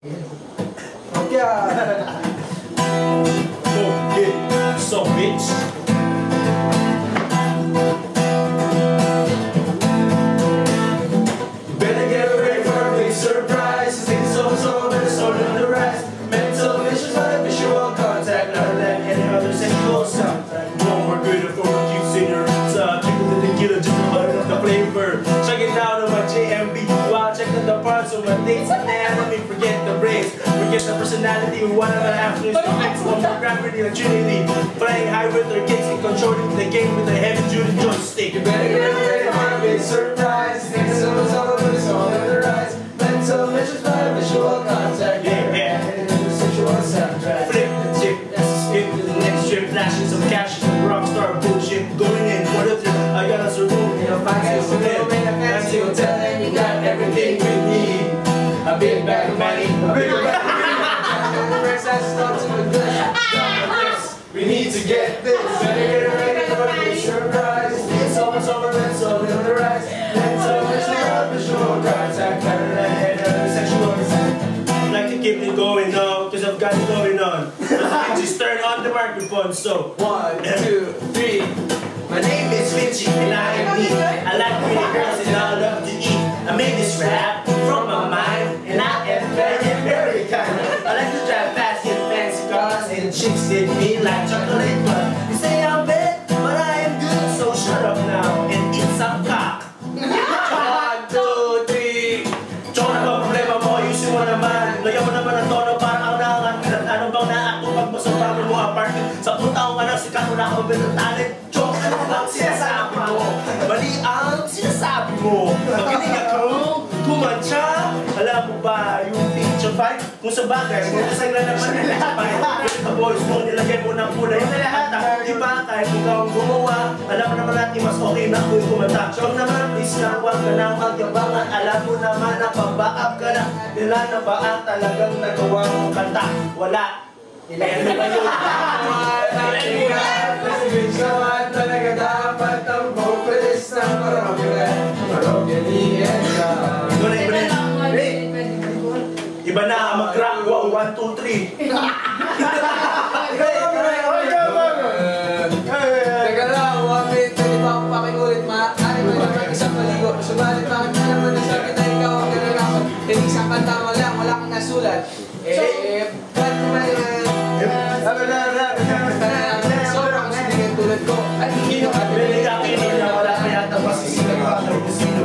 So bitch. Better get ready for a big surprise. Things so better slowly on the rise. Mental vicious by visual contact, not like any other sexual soundtrack. No more good for what you see your top. Chicken to the killer, just a butter of the flavor. Check it out on my JMB. Wow, check out the parts of my dates and anatomy. Forget the brains, forget the personality. One of the afternoons to fix one more gravity and trinity. Playing high with their kicks and controlling the game with a heavy-duty joystick. You better get ready for a big surprise. Things so but it's all on the rise. Mental vicious by visual contact. Yeah. Sexual soundtrack. Flip the tip, that's a skip to the next trip. Flashing some cash, rockstar bullshit. Going in for the trip. I got us a room in a finance room. Fancy hotel and you got everything we need. A big bag of money, a big bag of money. We need to get this. Better get ready for a big surprise. It's almost over and so on the rise. Let's over visual contact. I'd like to keep it going now, cause I've got it going on. Just turn on the microphone, so 1, 2, 3. My name is Vinci and I am me. I like pretty girls and I love to eat. I made this rap from my mind and I am very kind. I like to drive fast, get fancy cars, and chicks hit me like chocolate club. You say I'm bad, but I am good, so shut up now and eat some cock. 1, 2, 3. Tsaka na ba problema mo? Ayusin mo naman. Lagyan mo naman ang tono parang ang nangan. Anong bang naatupag mo sa bago mo apartment? Sa taong anak, sikat mo na ako ng talent. Joke, ano bang sinasabi mo? Mali ang sinasabi mo. Makinig ako, kumantsa. Alam mo ba yung picture fight? Kung sa bagay, kung kasang na naman yung picture fight. Yung boys mo, nilagay mo ng kulay. Di ba kahit ikaw ang gumawa? Alam mo naman natin mas okay na ako'y kumanta. Show naman, please na huwag ka na magyabangan. Alam mo naman na pambaap ka na. Nila na ba ang talagang nagawa mong kanta? Wala. Ilan ba yun? Naman talaga dapat ang vocalist ng parokya-liyan ka. Iba na ang mag-rock. 1, 2, 3. Teka lang, 1 minute, pwede ba akong pakiulit? Maaari mo naman isang paligo. Subalit bakit na naman nasabi na ikaw ang nalalaman? Hindi isang kanta mo lang, wala kang nasulat. Ba't naman sobrang siligin tulad ko. At hindi nyo Pinag-akinig na wala ka yata masisigang ako ng sino.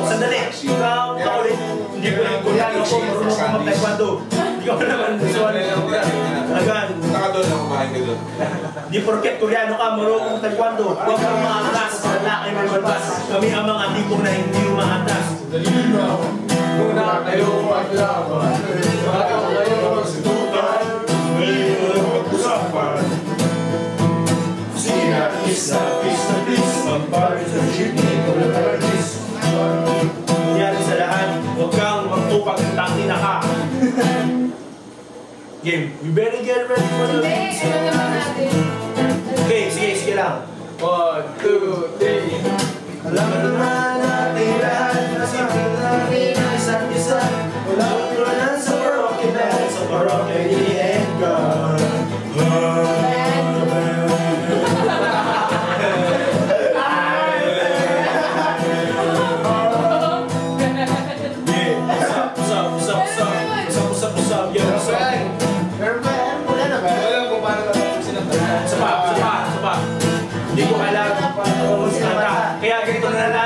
Sandali, ikaw ulit. Hindi ko lang kuryano ko, marunong ko mag-taekwondo. Hindi ko naman talagan. Nakadoon ako kumain ka doon. Di porket kuryano ka, marunong kong taekwondo. Huwag kang maakas, lalaki may balbas. Kami ang mga tipong na hindi umaatras. muna kayo maglaban. Bago kayo magsutukan, ngayon mag-usapan. Sina, isa, please, magparin sa jeepney ko na paragis. Nangyari sa lahat, huwag kang magtupag ng tangina ka. Game, you better get ready for the... Okay, sige lang. 1, 2, 3. Alam mo naman natin lahat na simple natin ang isa't isa. Walang iwanan sa parokya dahil sa parokya i-end ka. Hindi ko alam kung saan. Kaya ganito na lang.